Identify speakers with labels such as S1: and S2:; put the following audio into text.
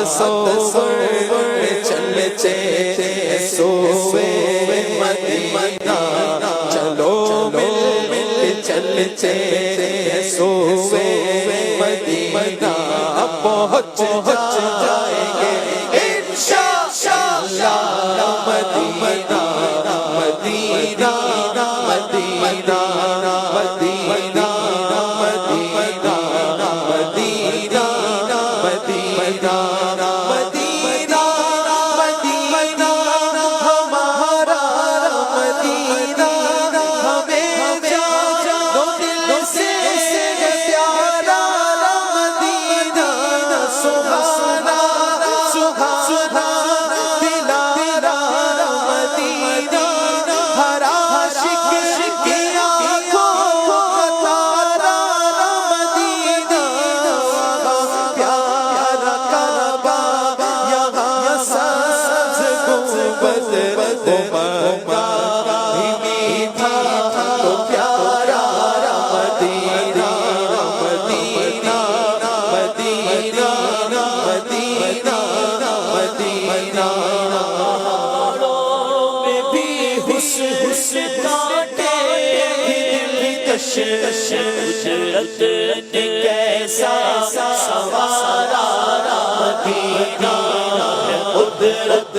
S1: تصور میں چلتے سوئے مدینہ چلو مل چلتے سوئے مدینہ پہنچ جائیں گے انشاءاللہ مدینہ مدینہ مدینہ مدینہ مدینہ مدینہ مدینہ مدینہ مدینہ ہمارا مدینہ ہمیں جانو دل سے پیارا مدینہ سبحانہ سبحانہ دلارا مدینہ ہر عاشق کی آنکھوں کا تارا مدینہ پیارا کعبہ یہاں سبز گنبد مکہ ہی میٹھا تو پیارا مدینہ مدینہ مدینہ مدینہ مدینہ میں بھی حسن کاٹے دلکش اجرت نے کیسا سوارا مدینہ قدرت